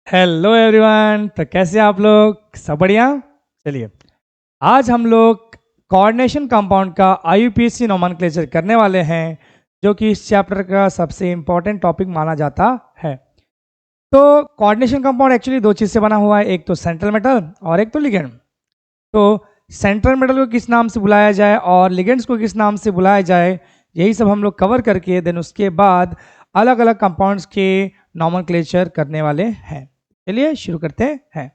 Hello everyone. तो कैसे हैं आप लोग? सब बढ़िया। चलिए, आज हम लोग कोऑर्डिनेशन कंपाउंड का आईयूपीएसी नोमेनक्लेचर करने वाले हैं, जो कि इस चैप्टर का सबसे इम्पोर्टेंट टॉपिक माना जाता है। तो कोऑर्डिनेशन कंपाउंड एक्चुअली दो चीज़ से बना हुआ है, एक तो सेंट्रल मेटल और एक तो लिगेंड। तो सेंट्रल मेटल को किस नाम से बुलाया जाए और लिगेंड्स को किस नाम से बुलाया जाए, यही सब हम लोग कवर करके देन उसके बाद अलग अलग कंपाउंड्स के नोमेनक्लेचर करने वाले हैं। चलिए शुरू करते हैं।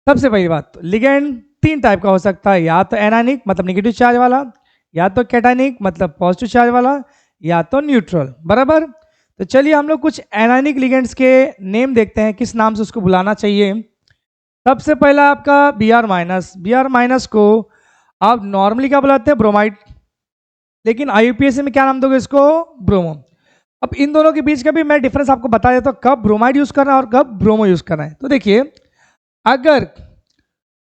सबसे पहली बात, लिगेंड तीन टाइप का हो सकता है, या तो एनायनिक मतलब निगेटिव चार्ज वाला, या तो कैटायनिक मतलब पॉजिटिव चार्ज वाला, या तो न्यूट्रल। बराबर। तो चलिए हम लोग कुछ एनायनिक लिगेंड्स के नेम देखते हैं, किस नाम से उसको बुलाना चाहिए। सबसे पहला आपका बी आर माइनस को आप नॉर्मली क्या बुलाते हैं? ब्रोमाइड। लेकिन आईयूपीएसी में क्या नाम दोगे इसको? ब्रोमो। अब इन दोनों के बीच का भी मैं डिफरेंस आपको बता देता हूँ, कब ब्रोमाइड यूज करना है और कब ब्रोमो यूज करना है। तो देखिए, अगर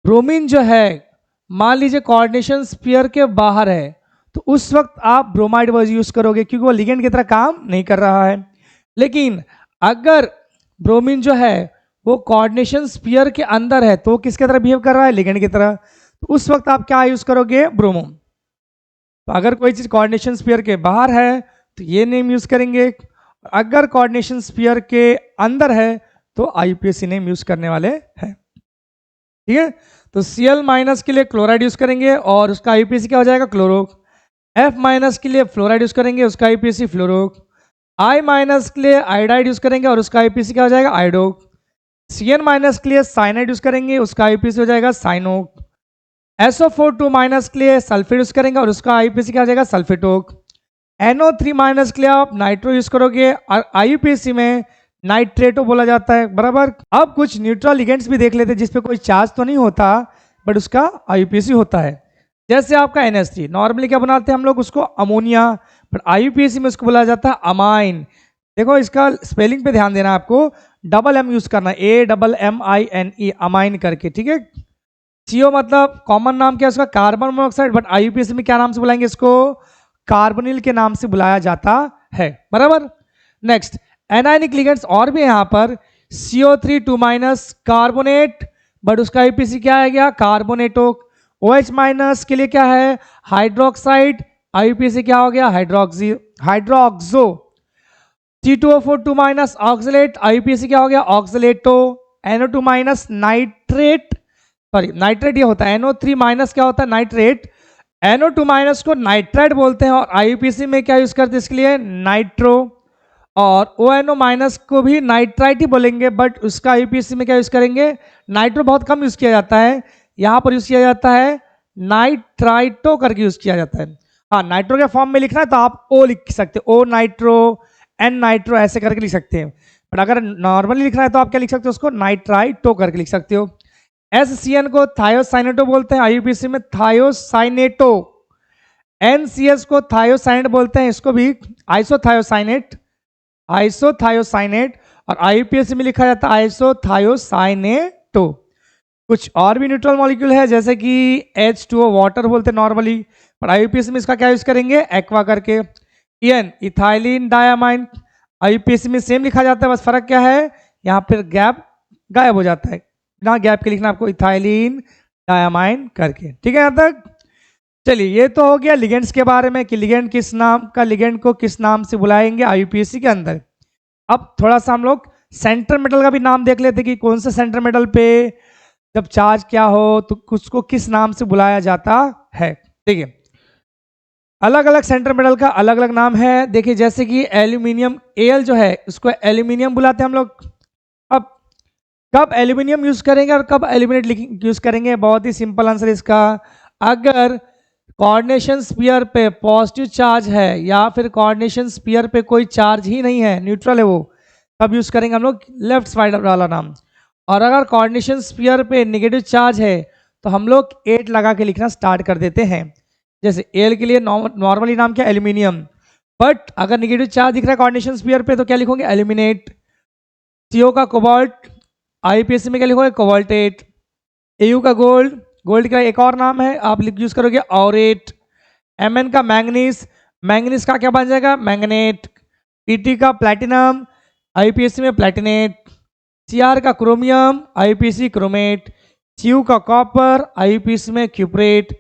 ब्रोमीन जो है मान लीजिए कोऑर्डिनेशन स्फीयर के बाहर है, तो उस वक्त आप ब्रोमाइड वर्ड यूज करोगे, क्योंकि वो लिगेंड की तरह काम नहीं कर रहा है। लेकिन अगर ब्रोमीन जो है वो कोऑर्डिनेशन स्फीयर के अंदर है, तो वो किसके तरह बिहेव कर रहा है? लिगेंड की तरह। तो उस वक्त आप क्या यूज करोगे? ब्रोमो। तो अगर कोई चीज कोऑर्डिनेशन स्फीयर के बाहर है तो ये नेम यूज करेंगे, अगर कोऑर्डिनेशन स्फीयर के अंदर है तो आईयूपीएसी नेम यूज करने वाले हैं। ठीक है। तो Cl माइनस के लिए क्लोराइड यूज करेंगे और उसका आईयूपीएसी क्या हो जाएगा? क्लोरो। F माइनस के लिए फ्लोराइड यूज करेंगे, उसका आईयूपीएसी फ्लोरो। I माइनस के लिए आयोडाइड यूज करेंगे और उसका आईयूपीएसी क्या हो जाएगा? आयोडो। Cn माइनस के लिए साइनाइड यूज करेंगे, उसका आईयूपीएसी हो जाएगा साइनो। SO4 माइनस के लिए सल्फेट यूज करेंगे और उसका आईयूपीएसी क्या हो जाएगा? सल्फेटोक। NO3 माइनस के लिए आप नाइट्रो यूज करोगे और आईयूपीएसी में नाइट्रेटो बोला जाता है। बराबर। अब कुछ न्यूट्रल लिगेंड्स भी देख लेते हैं जिसपे कोई चार्ज तो नहीं होता बट उसका आईयूपीएसी होता है। जैसे आपका NH3 नॉर्मली क्या बनाते हैं हम लोग उसको? अमोनिया। बट आईयूपीएसी में उसको बोला जाता है अमाइन। देखो इसका स्पेलिंग पे ध्यान देना, आपको डबल एम यूज करना है, AMMINE, अमाइन करके। ठीक है। CO मतलब कॉमन नाम क्या है उसका? Carbon monoxide. बट आईयूपीएसी में क्या नाम से बुलाएंगे इसको? कार्बोनिल के नाम से बुलाया जाता है। बराबर। नेक्स्ट, एनायनिक लिगेंड्स और भी यहाँ पर CO3 कार्बोनेट, बट उसका आईयूपीएसी क्या है? गया कार्बोनेटो। OH माइनस के लिए क्या है? हाइड्रोक्साइड, आईयूपीएसी क्या हो गया? हाइड्रोक्सो। C2O4 ऑक्सलेट, आईयूपीएसी क्या हो गया? ऑक्सलेटो। NO2 नाइट्रेट, सॉरी नाइट्रेट ये होता है, NO3 क्या होता है? नाइट्रेट। NO2 को नाइट्राइट बोलते हैं और आईयूपीएसी में क्या यूज करते हैं इसके लिए? नाइट्रो। और ONO- को भी नाइट्राइट ही बोलेंगे, बट उसका आईयूपीएसी में क्या यूज करेंगे? नाइट्रो बहुत कम यूज किया जाता है, यहां पर यूज किया जाता है नाइट्राइटो करके यूज किया जाता है। हाँ, नाइट्रो के फॉर्म में लिखना है तो आप O लिख सकते हो, O नाइट्रो, N नाइट्रो ऐसे करके लिख सकते हैं। बट अगर नॉर्मली लिखना है तो आप क्या लिख सकते हो? उसको नाइट्राइटो करके लिख सकते हो। SCN को थायोसाइनेटो बोलते हैं, आईयूपीएसी में थायोसाइनेटो। NCS को थायोसाइनेट बोलते हैं, इसको भी आइसोथायोसाइनेट, आइसोथायोसाइनेट। और आईयूपीएसी में लिखा जाता है आइसोथायोसाइनेटो। कुछ और भी न्यूट्रल मॉलिक्यूल है जैसे कि H2O वाटर बोलते हैं नॉर्मली, पर आईयूपीएसी में इसका क्या यूज करेंगे? एक्वा करके। EN इथाइलिन डायमाइन, आईयूपीएसी में सेम लिखा जाता है, बस फर्क क्या है? यहाँ पर गैप गायब हो जाता है, बिना गैप के लिखना आपको इथाइलिन डायमाइन करके। ठीक है यहाँ तक? चलिए, ये तो हो गया लिगेंड्स के बारे में कि लिगेंड किस नाम का, लिगेंड को किस नाम से बुलाएंगे आईयूपीएसी के अंदर। अब थोड़ा सा हम लोग सेंटर मेटल का भी नाम देख लेते कि कौन से सेंटर मेटल पे जब चार्ज क्या हो तो उसको किस नाम से बुलाया जाता है। देखिए, अलग अलग सेंटर मेटल का अलग अलग नाम है। देखिए जैसे कि एल्यूमिनियम, Al जो है उसको एल्यूमिनियम बुलाते हैं हम लोग। अब कब एल्यूमिनियम यूज करेंगे और कब एल्यूमिनेट यूज करेंगे? बहुत ही सिंपल आंसर इसका, अगर कोऑर्डिनेशन स्फीयर पे पॉजिटिव चार्ज है या फिर कोऑर्डिनेशन स्फीयर पे कोई चार्ज ही नहीं है, न्यूट्रल है वो, तब यूज करेंगे हम लोग लेफ्ट साइड वाला नाम। और अगर कोऑर्डिनेशन स्फीयर पे नेगेटिव चार्ज है तो हम लोग 8 लगा के लिखना स्टार्ट कर देते हैं। जैसे एल के लिए नॉर्मली नाम क्या? एल्यूमिनियम। बट अगर नेगेटिव चार्ज दिख रहा है कोऑर्डिनेशन स्फीयर पे तो क्या लिखोगे? एल्यूमिनेट। CO का कोबाल्ट, आईयूपीएसी में क्या लिखोगे? कोबाल्टेट। AU का गोल्ड, गोल्ड का एक और नाम है, आप यूज करोगे ऑरेट। MN का मैंगनीज, मैंगनीज का क्या बन जाएगा? मैंगनेट। PT का प्लैटिनम, आईयूपीएसी में प्लैटिनेट। Cr का क्रोमियम, IUPAC क्रोमेट, Cu का कॉपर, IUPAC में क्यूपरेट,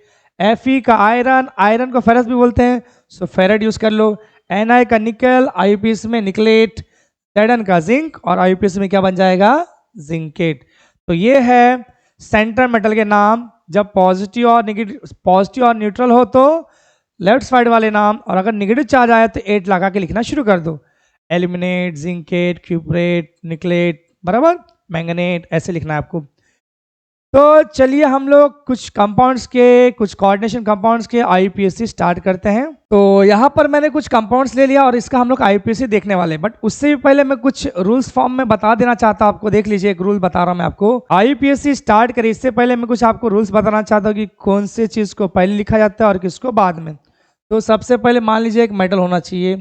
Fe का आयरन, आयरन को फेरस भी बोलते हैं, सो फेरेट यूज कर लो, Na का निकल, IUPAC में निकलेट, Zn का जिंक और IUPAC में क्या बन जाएगा, जिंकेट। तो ये है सेंटर मेटल के नाम। जब पॉजिटिव और नेगेटिव, पॉजिटिव और न्यूट्रल हो तो लेफ्ट साइड वाले नाम, और अगर नेगेटिव चार्ज आया तो 8 लगा के लिखना शुरू कर दो। एल्यूमिनेट, जिंकेट, क्यूपरेट, निकलेट, बराबर, मैंगनेट, ऐसे लिखना है आपको। तो चलिए हम लोग कुछ कंपाउंड्स के, कुछ कोऑर्डिनेशन कंपाउंड्स के IUPAC स्टार्ट करते हैं। तो यहाँ पर मैंने कुछ कंपाउंड्स ले लिया और इसका हम लोग IUPAC देखने वाले हैं, बट उससे भी पहले मैं कुछ रूल्स फॉर्म में बता देना चाहता हूँ आपको। देख लीजिए, एक रूल बता रहा हूँ मैं आपको। IUPAC स्टार्ट करें इससे पहले मैं कुछ आपको रूल्स बताना चाहता हूँ कि कौन से चीज़ को पहले लिखा जाता है और किसको बाद में। तो सबसे पहले मान लीजिए एक मेटल होना चाहिए,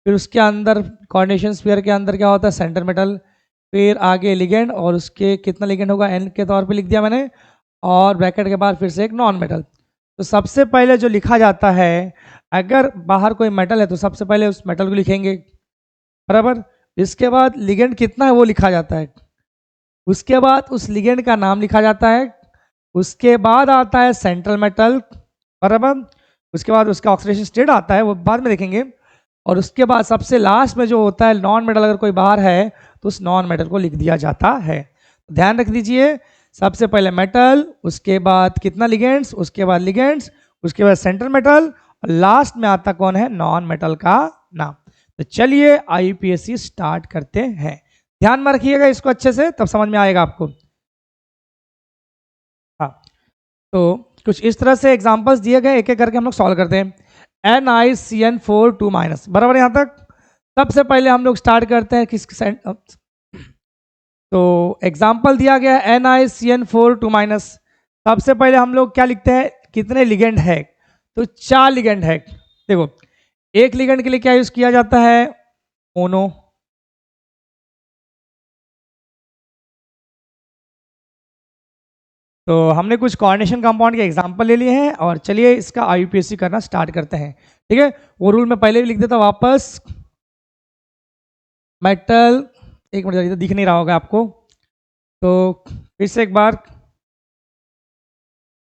फिर उसके अंदर कोऑर्डिनेशन स्फीयर के अंदर क्या होता है, सेंटर मेटल, फिर आगे लिगेंड, और उसके कितना लिगेंड होगा N के तौर पे लिख दिया मैंने, और ब्रैकेट के बाद फिर से एक नॉन मेटल। तो सबसे पहले जो लिखा जाता है, अगर बाहर कोई मेटल है तो सबसे पहले उस मेटल को लिखेंगे, बराबर। इसके बाद लिगेंड कितना है वो लिखा जाता है, उसके बाद उस लिगेंड का नाम लिखा जाता है, उसके बाद आता है सेंट्रल मेटल, बराबर। उसके बाद उसका ऑक्सीडेशन स्टेट आता है, वो बाद में देखेंगे। और उसके बाद सबसे लास्ट में जो होता है नॉन मेटल, अगर कोई बाहर है तो उस नॉन मेटल को लिख दिया जाता है। ध्यान रख दीजिए, सबसे पहले मेटल, उसके बाद कितना लिगेंड्स, उसके बाद लिगेंड्स, उसके बाद सेंट्रल मेटल, और लास्ट में आता कौन है, नॉन मेटल का नाम। तो चलिए IUPAC स्टार्ट करते हैं। ध्यान में रखिएगा इसको अच्छे से, तब समझ में आएगा आपको। हाँ, तो कुछ इस तरह से एग्जांपल्स दिए गए, एक एक करके हम लोग सॉल्व करते हैं। NiCN4 2-, बराबर। यहाँ तक सबसे पहले हम लोग स्टार्ट करते हैं किस, तो एग्जाम्पल दिया गया है NiCN4 2-। सबसे पहले हम लोग क्या लिखते हैं, कितने लिगेंड है, तो 4 लिगेंड है। देखो, एक लिगेंड के लिए क्या यूज किया जाता है, मोनो। तो हमने कुछ कोऑर्डिनेशन कंपाउंड के एग्जांपल ले लिए हैं, और चलिए इसका IUPAC करना स्टार्ट करते हैं। ठीक है, वो रूल मैं पहले भी लिख देता हूं वापस। मेटल, एक मिनट, दिख नहीं रहा होगा आपको, तो फिर से एक बार।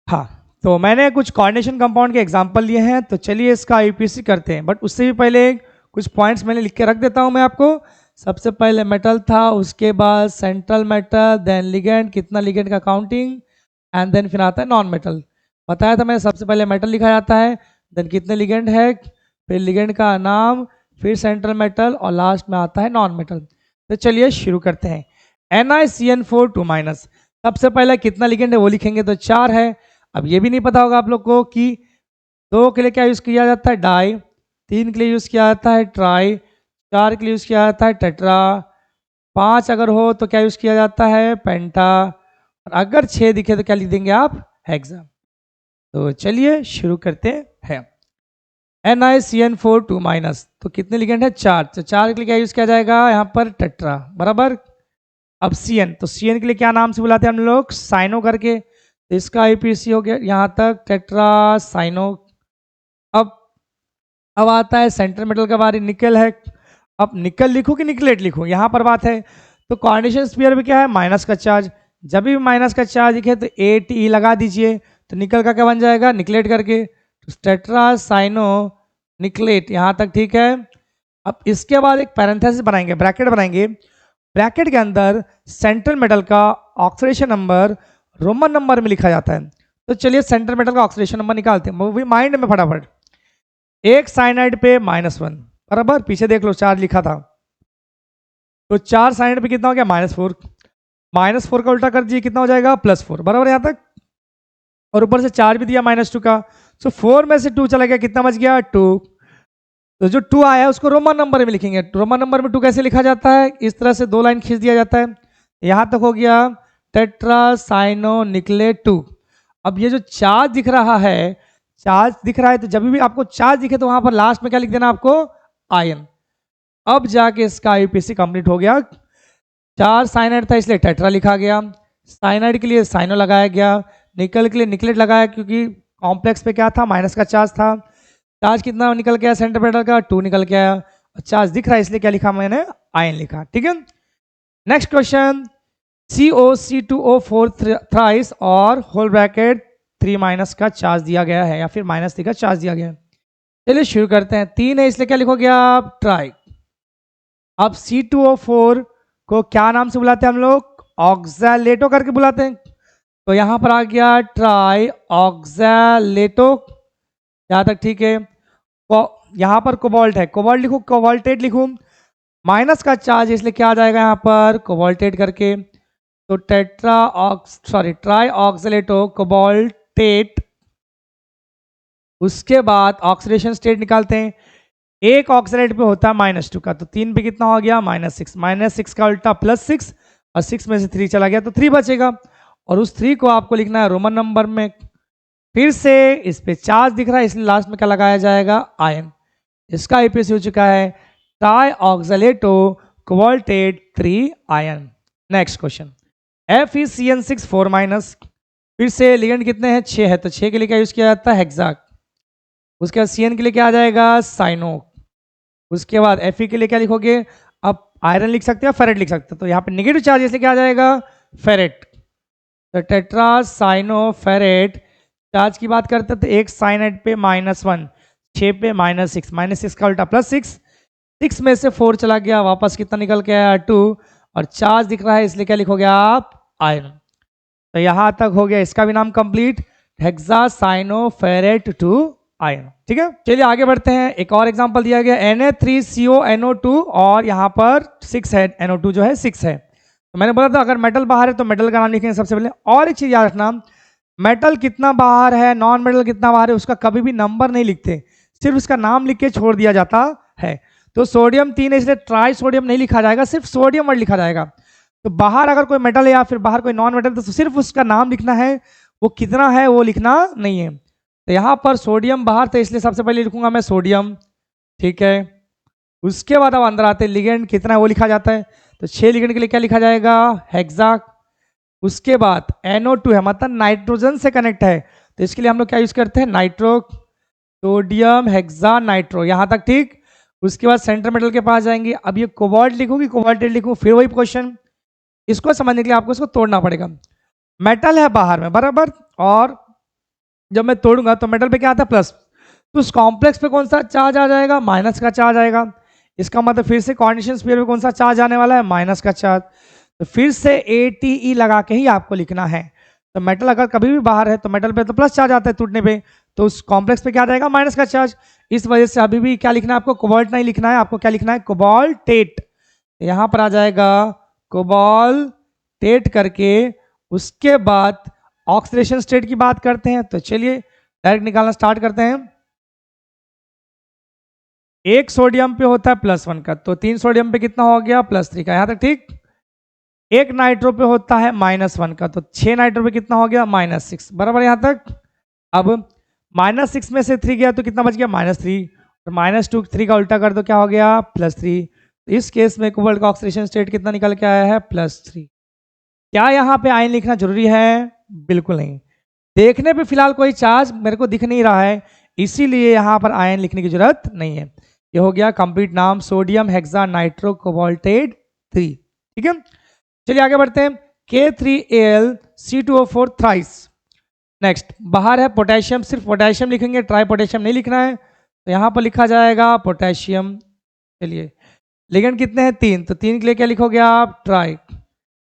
हाँ, तो मैंने कुछ कोऑर्डिनेशन कंपाउंड के एग्जांपल लिए हैं, तो चलिए इसका IUPAC करते हैं। बट उससे भी पहले कुछ पॉइंट्स मैंने लिख के रख देता हूं मैं आपको। सबसे पहले मेटल था, उसके बाद सेंट्रल मेटल, देन लिगेंड, कितना लिगेंड का काउंटिंग, एंड देन फिर आता है नॉन मेटल। बताया था मैंने, सबसे पहले मेटल लिखा जाता है, देन कितने लिगेंड है, फिर लिगेंड का नाम, फिर सेंट्रल मेटल, और लास्ट में आता है नॉन मेटल। तो चलिए शुरू करते हैं। NiCN4 2-, सबसे पहले कितना लिगेंड है वो लिखेंगे, तो 4 है। अब ये भी नहीं पता होगा आप लोग को कि 2 के लिए क्या यूज किया जाता है, डाई, 3 के लिए यूज किया जाता है ट्राई, 4 के लिए यूज किया जाता है टेट्रा, 5 अगर हो तो क्या यूज किया जाता है, पेंटा, और अगर 6 दिखे तो क्या लिख देंगे आप, हेक्सा। तो चलिए शुरू करते हैं। NiCN4 2-, तो कितने लिगेंड है, 4। तो 4 के लिए क्या यूज किया जाएगा यहाँ पर, टेट्रा, बराबर। अब CN, तो CN के लिए क्या नाम से बुलाते हैं हम लोग, साइनो करके। तो इसका IUPAC हो गया यहाँ तक, टेट्रा साइनो। अब आता है सेंट्रल मेटल का बारी, निकल है। अब निकल लिखूं कि निकलेट लिखूं, यहाँ पर बात है। तो कोऑर्डिनेशन स्फीयर में क्या है, माइनस का चार्ज। जब भी माइनस का चार्ज दिखे तो ATE लगा दीजिए, तो निकल का क्या बन जाएगा, निकलेट करके। तो टेट्रा साइनो निकलेट, यहाँ तक ठीक है। अब इसके बाद एक पैरेंथेसिस बनाएंगे, ब्रैकेट बनाएंगे। ब्रैकेट के अंदर सेंट्रल मेटल का ऑक्सीडेशन नंबर रोमन नंबर में लिखा जाता है। तो चलिए सेंट्रल मेटल का ऑक्सीडेशन नंबर निकालते हैं, वो भी माइंड में फटाफट। एक साइनाइड पे -1, बराबर। पीछे देख लो, चार्ज लिखा था, तो 4 साइनाइड पे कितना हो गया, -4। -4 का उल्टा कर दीजिए, कितना हो जाएगा, +4, बराबर यहाँ तक। और ऊपर से चार्ज भी दिया -2 का, सो 4 में से 2 चला गया, कितना बच गया, 2। तो जो 2 आया उसको रोमन नंबर में लिखेंगे। रोमन नंबर में 2 कैसे लिखा जाता है, इस तरह से 2 लाइन खींच दिया जाता है। यहाँ तक हो गया टेट्रा साइनो निकलेट 2। अब ये जो चार्ज दिख रहा है, चार्ज दिख रहा है, तो जब भी आपको चार्ज दिखे तो वहां पर लास्ट में क्या लिख देना आपको, आयन। अब जाके इसका IUPAC कंप्लीट हो गया। 4 साइनाइड था इसलिए टेट्रा लिखा गया, साइनाइड के लिए साइनो लगाया गया, निकल के लिए निकलेट लगाया, क्योंकि कॉम्प्लेक्स पे क्या था, माइनस का चार्ज था। चार्ज कितना निकल गया सेंटर मेटल का, 2 निकल के आया। चार्ज दिख रहा है इसलिए क्या लिखा मैंने, आयन लिखा। ठीक है, नेक्स्ट क्वेश्चन, COC2O4 थ्राइस और होल ब्रैकेट 3 माइनस का चार्ज दिया गया है या फिर -3 का चार्ज दिया गया है। चलिए शुरू करते हैं। 3 है इसलिए क्या लिखोगे आप, ट्राई। अब C2O4 को क्या नाम से बुलाते हैं हम लोग, ऑक्सैलेटो करके बुलाते हैं। तो यहां पर आ गया ट्राई ऑक्सैलेटो, यहां तक ठीक है। यहां पर कोबाल्ट है, कोबाल्ट लिखूं, कोबाल्टेट लिखूं, माइनस का चार्ज इसलिए क्या आ जाएगा यहां पर, कोबाल्टेट करके। तो ट्राई ऑक्सैलेटो कोबाल्टेट। उसके बाद ऑक्सीडेशन स्टेट निकालते हैं। एक ऑक्सीडेट पे होता है -2 का, तो 3 पे कितना हो गया, -6। -6 का उल्टा +6 और 6 में से 3 चला गया तो 3 बचेगा। और उस 3 को आपको लिखना है रोमन नंबर में। फिर से इस पे चार्ज दिख रहा है इसलिए लास्ट में क्या लगाया जाएगा, आयन। इसका आईपीएस हो चुका है tri oxalato cobaltate 3 ion. Next question, FeCN6 4-। फिर से लिगेंड कितने हैं, 6 है, तो 6 के लिए क्या यूज किया जाता है, हेक्साक। उसके बाद CN के लिए क्या आ जाएगा, साइनो। उसके बाद Fe के लिए क्या लिखोगे, अब आयरन लिख सकते हैं, फेरेट लिख सकते हैं। तो यहाँ पे नेगेटिव चार्ज इसलिए क्या आ जाएगा, फेरेट। तो टेट्रा साइनो फेरेट। चार्ज की बात करते हैं तो एक साइनाइड पे -1, 6 पे -6, -6 का उल्टा +6, 6 में से 4 चला गया, वापस कितना निकल के आया, 2। और चार्ज दिख रहा है इसलिए क्या लिखोगे आप, आयरन। तो यहां तक हो गया इसका भी नाम कंप्लीट, हेक्सासाइनोफेरेट 2 आयन। ठीक है, चलिए आगे बढ़ते हैं। एक और एग्जांपल दिया गया Na3CONO2 और यहाँ पर 6 है, NO2 जो है 6 है। तो मैंने बोला था अगर मेटल बाहर है तो मेटल का नाम लिखेंगे सबसे पहले। और एक चीज याद रखना, मेटल कितना बाहर है, नॉन मेटल कितना बाहर है, उसका कभी भी नंबर नहीं लिखते, सिर्फ उसका नाम लिख के छोड़ दिया जाता है। तो सोडियम 3 है इसलिए ट्राई सोडियम नहीं लिखा जाएगा, सिर्फ सोडियम वर्ड लिखा जाएगा। तो बाहर अगर कोई मेटल है या फिर बाहर कोई नॉन मेटल तो सिर्फ उसका नाम लिखना है, वो कितना है वो लिखना नहीं है। तो यहाँ पर सोडियम बाहर था इसलिए सबसे पहले लिखूंगा मैं सोडियम। ठीक है, उसके बाद अब अंदर आते हैं, लिगेंड कितना है वो लिखा जाता है। तो 6 लिगेंड के लिए क्या लिखा जाएगा, हेक्साक। उसके बाद NO2 है, मतलब नाइट्रोजन से कनेक्ट है, तो इसके लिए हम लोग क्या यूज करते हैं, नाइट्रो। सोडियम हेक्सा नाइट्रो, यहां तक ठीक। उसके बाद सेंटर मेटल के पास जाएंगे। अब ये कोबाल्ट लिखूंगी, कोबाल्टेट लिखूं, फिर वही क्वेश्चन। इसको समझने के लिए आपको इसको तोड़ना पड़ेगा। मेटल है बाहर में बराबर, और जब मैं तोड़ूंगा तो मेटल पे क्या आता है, प्लस। तो उस कॉम्प्लेक्स पे कौन सा चार्ज आ जाएगा, माइनस का चार्ज आएगा। इसका मतलब फिर से कोऑर्डिनेशन स्फीयर पे कौन सा चार्ज आने वाला है, माइनस का चार्ज। तो फिर से ATE लगा के ही आपको लिखना है। तो मेटल अगर कभी भी बाहर है तो मेटल पे तो प्लस चार्ज आता है टूटने पे, तो उस कॉम्प्लेक्स पे क्या आ जाएगा, माइनस का चार्ज। इस वजह से अभी भी क्या लिखना है आपको, कोबाल्ट नहीं लिखना है, आपको क्या लिखना है, कोबाल्टेट। यहां पर आ जाएगा कोबाल्टेट करके। उसके बाद ऑक्सीडेशन स्टेट की बात करते हैं, तो चलिए डायरेक्ट निकालना स्टार्ट करते हैं। एक सोडियम पे होता है +1 का, तो 3 सोडियम पे कितना हो गया, +3 का, यहां तक ठीक। एक नाइट्रो पे होता है -1 का, तो 6 नाइट्रो पे कितना हो गया, -6, बराबर यहां तक। अब -6 में से 3 गया तो कितना बच गया, -3। और -2 3 का उल्टा कर दो, क्या हो गया, +3। इस केस में कोबाल्ट का ऑक्सीडेशन स्टेट कितना निकल के आया है, +3। क्या यहाँ पे आयन लिखना जरूरी है, बिल्कुल नहीं। देखने पे फिलहाल कोई चार्ज मेरे को दिख नहीं रहा है, इसीलिए यहाँ पर आयन लिखने की जरूरत नहीं है। ये हो गया कंप्लीट नाम, सोडियम हेक्सा नाइट्रो कोबाल्टेट 3। ठीक है, चलिए आगे बढ़ते हैं। K3Al C2O4 thrice. नेक्स्ट, बाहर है पोटेशियम, सिर्फ पोटेशियम लिखेंगे, ट्राई पोटेशियम नहीं लिखना है। तो यहाँ पर लिखा जाएगा पोटेशियम। चलिए, लिगेंड कितने हैं, 3, तो 3 के लिए क्या लिखोगे आप, ट्राई।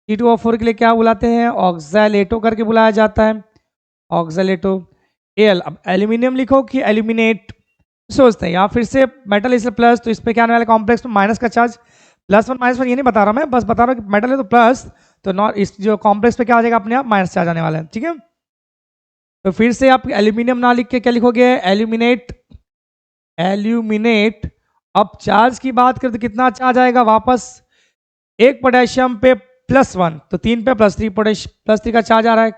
C2O4 के लिए क्या बुलाते हैं, ऑक्सैलेटो करके बुलाया जाता है, ऑक्सैलेटो। Al, अब एल्यूमिनियम लिखो कि एल्यूमिनेट, सोचते हैं। या फिर से मेटल इसलिए प्लस, तो इस पे क्या आने वाला कॉम्प्लेक्स में माइनस का चार्ज, +1 -1 ये नहीं बता रहा मैं, बस बता रहा हूँ कि मेटल है तो प्लस, तो नॉट इस जो कॉम्प्लेक्स पे क्या आ जाएगा, अपने आप माइनस चार्ज आने वाला है। ठीक है, तो फिर से आप एल्यूमिनियम ना लिख के क्या लिखोगे, एल्यूमिनेट, एल्यूमिनेट। अब चार्ज की बात करें तो कितना चार्ज आएगा वापस, एक पोटेशियम पे +1, तो 3 पे +3, +3 का चार्ज आ रहा है।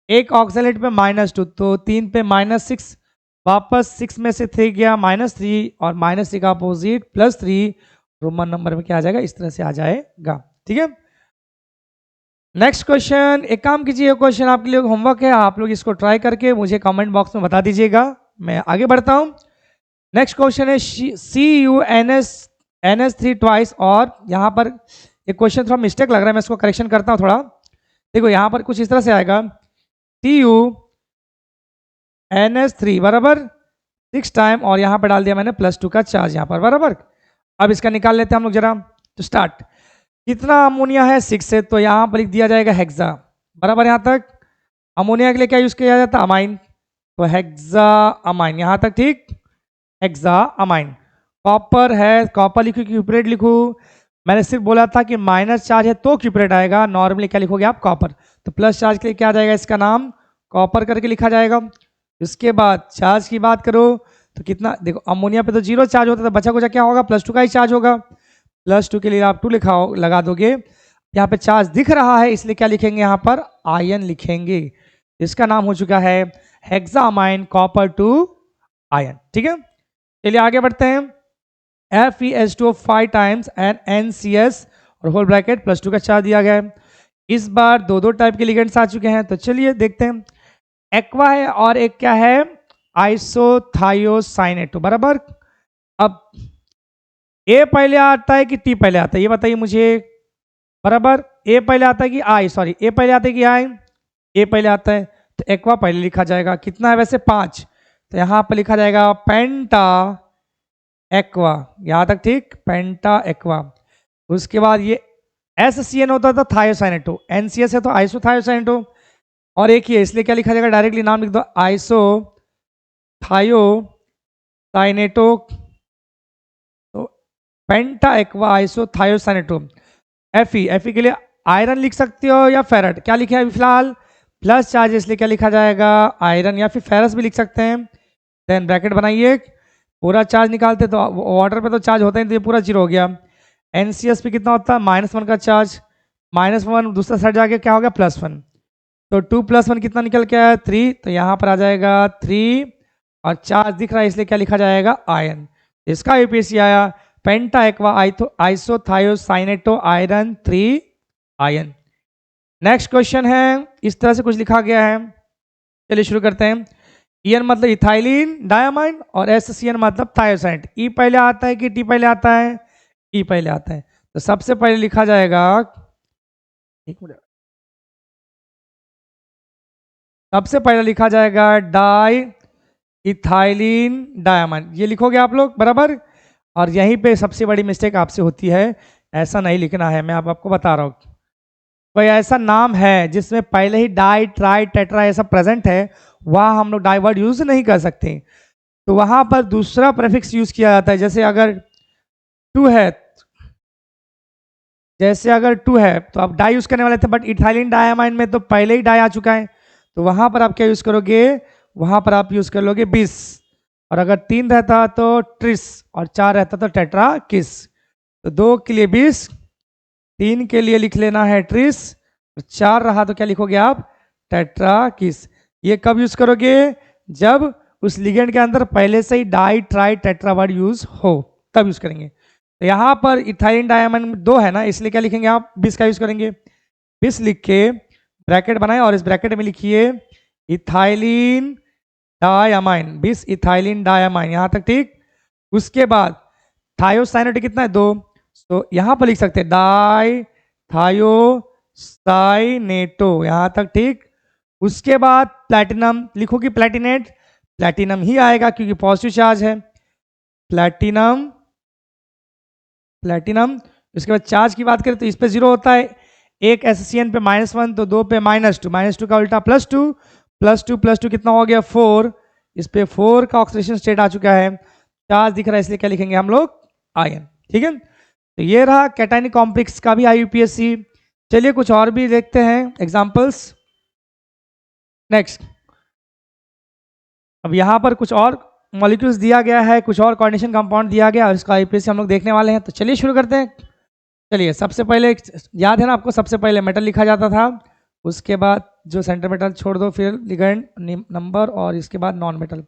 एक ऑक्सैलेट पे -2, तो 3 पे -6, वापस 6 में से 3 गया, -3, और -3 का अपोजिट +3, रोमन नंबर में क्या आ जाएगा, इस तरह से आ जाएगा। ठीक है, नेक्स्ट क्वेश्चन। एक काम कीजिए, क्वेश्चन आपके लिए होमवर्क है, आप लोग इसको ट्राई करके मुझे कमेंट बॉक्स में बता दीजिएगा। मैं आगे बढ़ता हूं। नेक्स्ट क्वेश्चन है CuNS3 ट्वाइस, और यहां पर ये क्वेश्चन थोड़ा मिस्टेक लग रहा है, मैं इसको करेक्शन करता हूँ थोड़ा। देखो यहाँ पर कुछ इस तरह से आएगा, TuNH3 बराबर 6 टाइम, और यहाँ पर डाल दिया मैंने +2 का चार्ज यहाँ पर बराबर। अब इसका निकाल लेते हैं हम लोग जरा। तो स्टार्ट, कितना अमोनिया है 6 से, तो यहाँ पर लिख दिया जाएगा हेक्सा बराबर। यहाँ तक अमोनिया के लिए क्या यूज किया जाता है, अमाइन, तो हेक्सा अमाइन यहाँ तक ठीक, हेक्सा अमाइन। कॉपर है, कॉपर लिखूँ कि क्यूपरेट लिखूँ, मैंने सिर्फ बोला था कि माइनस चार्ज है तो क्यूपरेट आएगा, नॉर्मली क्या लिखोगे आप, कॉपर। तो प्लस चार्ज के लिए क्या आ जाएगा, इसका नाम कॉपर करके लिखा जाएगा। इसके बाद चार्ज की बात करो तो कितना, देखो अमोनिया पे तो 0 चार्ज होता है, तो बचा कुचा क्या होगा, +2 का ही चार्ज होगा। +2 के लिए आप 2 लगा दोगे। यहाँ पे चार्ज दिख रहा है इसलिए क्या लिखेंगे, यहाँ पर आयन लिखेंगे। इसका नाम हो चुका है हेक्सामाइन कॉपर 2 आयन। ठीक है, चलिए आगे बढ़ते हैं। FeS2 5 टाइम्स एंड NCS और होल ब्रैकेट +2 का चार्ज दिया गया है। इस बार दो टाइप के लिगेंड्स आ चुके हैं, तो चलिए देखते हैं। एक्वा है और एक क्या है, आइसोथायोसाइनेटो बराबर। अब ए पहले आता है कि टी पहले आता है, ये बताइए मुझे बराबर। ए पहले आता है कि आई, सॉरी ए पहले आता है कि आई, ए पहले आता है, तो एक्वा पहले लिखा जाएगा। कितना है वैसे 5, तो यहाँ पर लिखा जाएगा पेंटा एक्वा, यहाँ तक ठीक, पेंटा एक्वा। उसके बाद ये SCN होता था थायोसाइनेटो, NCS है तो आइसोथायोसाइनेटो, और एक ही है इसलिए क्या लिखा जाएगा, डायरेक्टली नाम लिख दो आइसोथायोसाइनेटो, तो पेंटा एक्वा आइसोथायोसाइनेटो। Fe के लिए आयरन लिख सकते हो या फेरट, क्या लिखे अभी फिलहाल प्लस चार्ज, इसलिए क्या लिखा जाएगा आयरन, या फिर फेरस भी लिख सकते हैं। देन ब्रैकेट बनाइए, पूरा चार्ज निकालते तो वाटर पे तो चार्ज होता ही, तो ये पूरा 0 हो गया। NCS पे कितना होता है, -1 का चार्ज, -1 दूसरा साइड जाके क्या हो गया +1, तो 2 + 1 कितना निकल के आया 3, तो यहाँ पर आ जाएगा 3, और चार्ज दिख रहा है इसलिए क्या लिखा जाएगा आयन। इसका यूपीएससी आया penta aqua isothiocyanato iron 3 ion. Next question है, इस तरह से कुछ लिखा गया है, चलिए शुरू करते हैं। EN मतलब इथाइलिन डायमाइन और SCN मतलब थायोसाइनेट। E पहले आता है कि T पहले आता है, E पहले आता है, तो सबसे पहले लिखा जाएगा, एक मिनट, सबसे पहले लिखा जाएगा डाई इथाइलिन डायमाइन, ये लिखोगे आप लोग बराबर। और यहीं पे सबसे बड़ी मिस्टेक आपसे होती है, ऐसा नहीं लिखना है, मैं आपको बता रहा हूँ। कोई ऐसा नाम है जिसमें पहले ही डाई ट्राई टेट्रा ऐसा प्रेजेंट है, वहाँ हम लोग डाई वर्ड यूज नहीं कर सकते, तो वहाँ पर दूसरा प्रेफिक्स यूज किया जाता है। जैसे अगर 2 है, जैसे अगर 2 है तो आप डाई यूज करने वाले थे, बट इथाइलिन डायमाइन में तो पहले ही डाई आ चुका है, तो वहाँ पर आप क्या यूज करोगे, वहाँ पर आप यूज कर लोगे 20, और अगर 3 रहता तो ट्रिस, और 4 रहता तो टेट्रा किस। तो 2 के लिए 20, 3 के लिए लिख लेना है ट्रिस, 4 रहा तो क्या लिखोगे आप, टेट्रा किस। ये कब यूज करोगे, जब उस लिगेंड के अंदर पहले से ही di tri tetra word use हो, तब यूज करेंगे। तो यहाँ पर इथाइलिन डायमाइन 2 है ना, इसलिए क्या लिखेंगे आप, 20 का यूज करेंगे। 20 लिख के ब्रैकेट बनाए, और इस ब्रैकेट में लिखिए इथाइलिन डायमाइन, 20 इथाइलिन डायमाइन, यहाँ तक ठीक। उसके बाद थायोसाइनेटो कितना है 2, तो यहाँ पर लिख सकते हैं डाई थायोसाइनेटो, यहाँ तक ठीक। उसके बाद प्लैटिनम लिखोगे, प्लैटिनेट, प्लैटिनम ही आएगा क्योंकि पॉजिटिव चार्ज है, प्लैटिनम प्लैटिनम। उसके बाद चार्ज की बात करें तो इस पे 0 होता है, एक SCN पे -1, तो 2 पे -2, -2 का उल्टा +2, +2 कितना हो गया 4, इस पे 4 का ऑक्सीडेशन स्टेट आ चुका है, चार्ज दिख रहा है इसलिए क्या लिखेंगे हम लोग आयन। ठीक है, तो ये रहा कैटायनिक कॉम्प्लेक्स का भी IUPAC। चलिए कुछ और भी देखते हैं एग्जांपल्स। नेक्स्ट, अब यहाँ पर कुछ और मॉलिक्यूल्स दिया गया है, कुछ और कोऑर्डिनेशन कंपाउंड दिया गया, और इसका IUPAC हम लोग देखने वाले हैं, तो चलिए शुरू करते हैं। चलिए सबसे पहले याद है ना आपको, सबसे पहले मेटल लिखा जाता था, उसके बाद जो सेंटर मेटल छोड़ दो, फिर लिगेंड नंबर, और इसके बाद नॉन मेटल।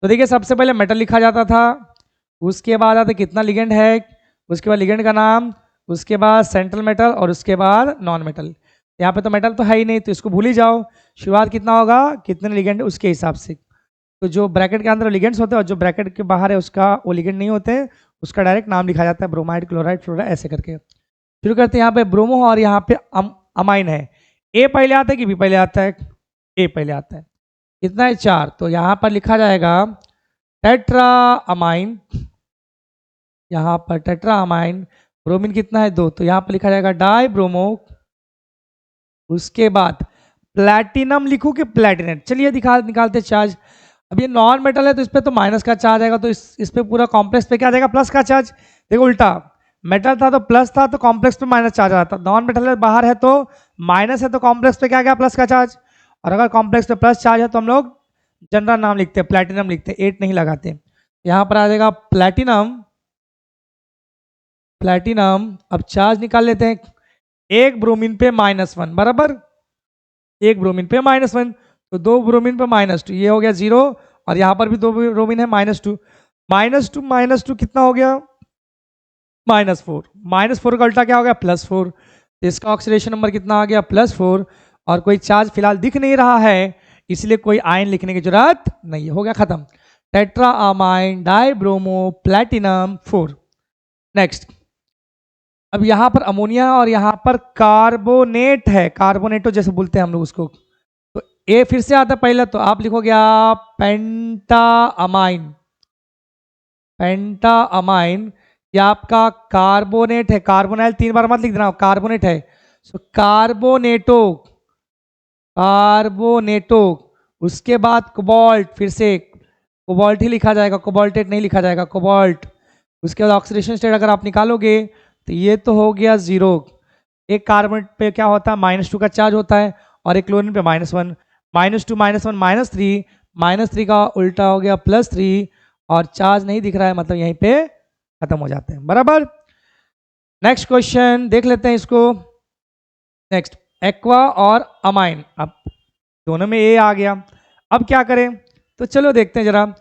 तो देखिए सबसे पहले मेटल लिखा जाता था, उसके बाद आता कितना लिगेंड है, उसके बाद लिगेंड का नाम, उसके बाद सेंट्रल मेटल, और उसके बाद नॉन मेटल। यहाँ पे तो मेटल तो है ही नहीं, तो इसको भूल ही जाओ। शुरुआत कितना होगा, कितने लिगेंड उसके हिसाब से, तो जो ब्रैकेट के अंदर लिगेंड्स होते हैं और जो ब्रैकेट के बाहर है उसका वो लिगेंड नहीं होते हैं, उसका डायरेक्ट नाम लिखा जाता है, ब्रोमाइड क्लोराइड फ्लोराइड ऐसे करके। शुरू करते हैं। यहाँ पे ब्रोमो और यहाँ पे अमाइन है। ए पहले आता है कि बी पहले आता है? ए पहले आता है। कितना है? 4। तो यहाँ पर लिखा जाएगा टेट्रा अमाइन, यहाँ पर टेट्रा अमाइन। ब्रोमीन कितना है? 2। तो यहाँ पर लिखा जाएगा डाई ब्रोमो। उसके बाद प्लैटिनम लिखूं कि प्लैटिनेट? चलिए निकालते चार्ज। अब ये नॉन मेटल है तो इस पे तो माइनस का चार्ज आएगा, तो इस पे पूरा कॉम्प्लेक्स पे क्या आ जाएगा? प्लस का चार्ज। देखो उल्टा, मेटल था तो प्लस था तो कॉम्प्लेक्स पे माइनस चार्ज आता। नॉन मेटल है बाहर है तो माइनस है तो कॉम्प्लेक्स पे क्या गया? प्लस का चार्ज। और अगर कॉम्प्लेक्स पे प्लस चार्ज है तो हम लोग जनरल नाम लिखते हैं, प्लैटिनम लिखते हैं, 8 नहीं लगाते। यहाँ पर आ जाएगा प्लैटिनम। प्लैटिनम अब चार्ज निकाल लेते हैं। एक ब्रोमीन पे -1 बराबर, एक ब्रोमीन पे -1, तो 2 ब्रोमीन पे -2, ये हो गया 0। और यहाँ पर भी 2 ब्रोमीन है -2, -2 कितना हो गया? -4। -4 का उल्टा क्या हो गया? +4। तो इसका ऑक्सीडेशन नंबर कितना आ गया? +4। और कोई चार्ज फिलहाल दिख नहीं रहा है, इसलिए कोई आयन लिखने की जरूरत नहीं, हो गया खत्म। Tetra amine die bromo platinum 4। Next, अब यहाँ पर अमोनिया और यहाँ पर कार्बोनेट है, कार्बोनेटो जैसे बोलते हैं हम लोग उसको। तो ए फिर से आता है पहले, तो आप लिखोगे आप पेंटा अमाइन। पेंटा अमाइन ये आपका कार्बोनेट है, कार्बोनाइल 3 बार मत लिख देना, कार्बोनेट है। सो कार्बोनेटो, कार्बोनेटो। उसके बाद कोबाल्ट, फिर से कोबाल्ट ही लिखा जाएगा, कोबाल्टेट नहीं लिखा जाएगा, कोबाल्ट। उसके बाद ऑक्सीडेशन स्टेट अगर आप निकालोगे तो ये तो हो गया 0। एक कार्बोनेट पे क्या होता है? -2 का चार्ज होता है, और एक क्लोरीन पे -1। -2 -1 -3, -3 का उल्टा हो गया +3, और चार्ज नहीं दिख रहा है, मतलब यहीं पे खत्म हो जाते हैं बराबर। नेक्स्ट क्वेश्चन देख लेते हैं इसको। नेक्स्ट, एक्वा और अमाइन, अब दोनों में ए आ गया, अब क्या करें? तो चलो देखते हैं जरा।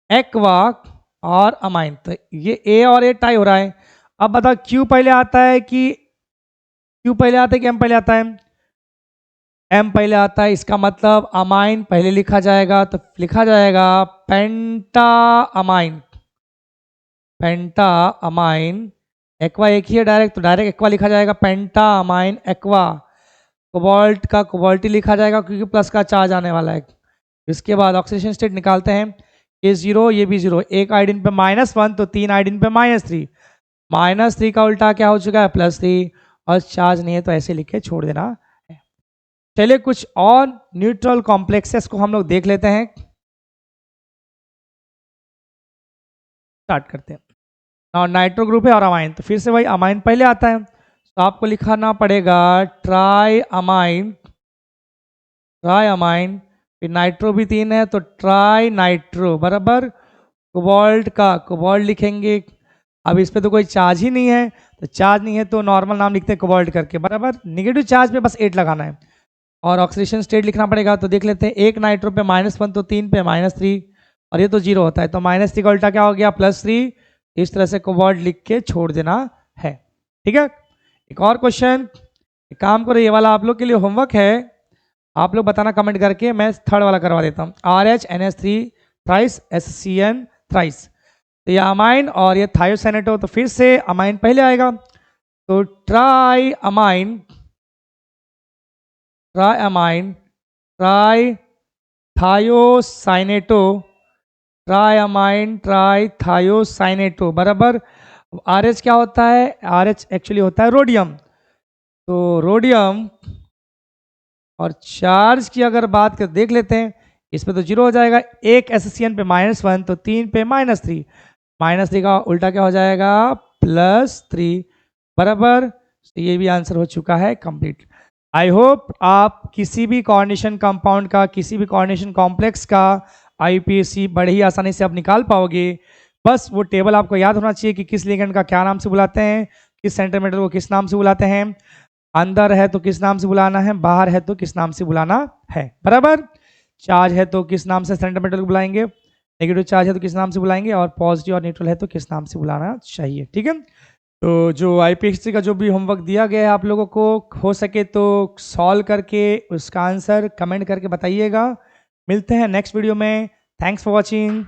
एक्वा और अमाइन, तो ये ए और ए टाई हो रहा है। अब बताओ क्यू पहले आता है कि एम पहले आता है? एम पहले आता है, इसका मतलब अमाइन पहले लिखा जाएगा, तो लिखा जाएगा पेंटा अमाइन। पेंटा अमाइन, एक्वा एक ही है डायरेक्ट, तो डायरेक्ट एक्वा लिखा जाएगा, पेंटा अमाइन एक्वा। कोबाल्ट का कोबाल्टी लिखा जाएगा क्योंकि प्लस का चार्ज आने वाला है। इसके बाद ऑक्सीडेशन स्टेट निकालते हैं, ये 0 ये भी 0, एक आयोडीन पे -1 तो 3 आयोडीन पे -3, -3 का उल्टा क्या हो चुका है? +3, और चार्ज नहीं है तो ऐसे लिख के छोड़ देना है। चलिए कुछ और न्यूट्रल कॉम्प्लेक्सेस को हम लोग देख लेते हैं, स्टार्ट करते हैं। और नाइट्रो ग्रुप है और अमाइन, तो फिर से वही अमाइन पहले आता है, तो आपको लिखाना पड़ेगा ट्राई अमाइन, ट्राई अमाइन। फिर नाइट्रो भी 3 है तो ट्राई नाइट्रो बराबर। कोबाल्ट का कोबाल्ट लिखेंगे, अब इस पे तो कोई चार्ज ही नहीं है, तो चार्ज नहीं है तो नॉर्मल नाम लिखते हैं कोबाल्ट करके बराबर। निगेटिव चार्ज पे बस 8 लगाना है, और ऑक्सीडेशन स्टेट लिखना पड़ेगा। तो देख लेते हैं, एक नाइट्रो पे -1 तो 3 पे -3, और ये तो 0 होता है, तो -3 का उल्टा क्या हो गया? +3। इस तरह से कोबाल्ट लिख के छोड़ देना है, ठीक है। एक और क्वेश्चन, एक काम करो, ये वाला आप लोग के लिए होमवर्क है, आप लोग बताना कमेंट करके, मैं थर्ड वाला करवा देता हूँ। RHNS3 थ्राइस SCN थ्राइस, तो ये अमाइन और ये थायोसाइनेटो, तो फिर से अमाइन पहले आएगा, तो try amine, try amine, try thiocyanato, try amine try thiocyanato बराबर। RH क्या होता है? RH एक्चुअली होता है रोडियम, तो रोडियम। और चार्ज की अगर बात कर देख लेते हैं, इस पे तो 0 हो जाएगा, एक SCN पे -1 तो 3 पे -3, -3 का उल्टा क्या हो जाएगा? +3 बराबर। तो ये भी आंसर हो चुका है कंप्लीट। आई होप आप किसी भी कोऑर्डिनेशन कंपाउंड का, किसी भी कोऑर्डिनेशन कॉम्प्लेक्स का IUPAC बड़े ही आसानी से आप निकाल पाओगे। बस वो टेबल आपको याद होना चाहिए कि किस लिगेंड का क्या नाम से बुलाते हैं, किस सेंटीमीटर को किस नाम से बुलाते हैं, अंदर है तो किस नाम से बुलाना है, बाहर है तो किस नाम से बुलाना है बराबर। चार्ज है तो किस नाम से सेंटीमीटर को बुलाएंगे, नेगेटिव चार्ज है तो किस नाम से बुलाएंगे, और पॉजिटिव और न्यूट्रल है तो किस नाम से बुलाना चाहिए, ठीक है। तो जो IUPAC का जो भी होमवर्क दिया गया है आप लोगों को, हो सके तो सॉल्व करके उसका आंसर कमेंट करके बताइएगा। मिलते हैं नेक्स्ट वीडियो में। Thanks for watching.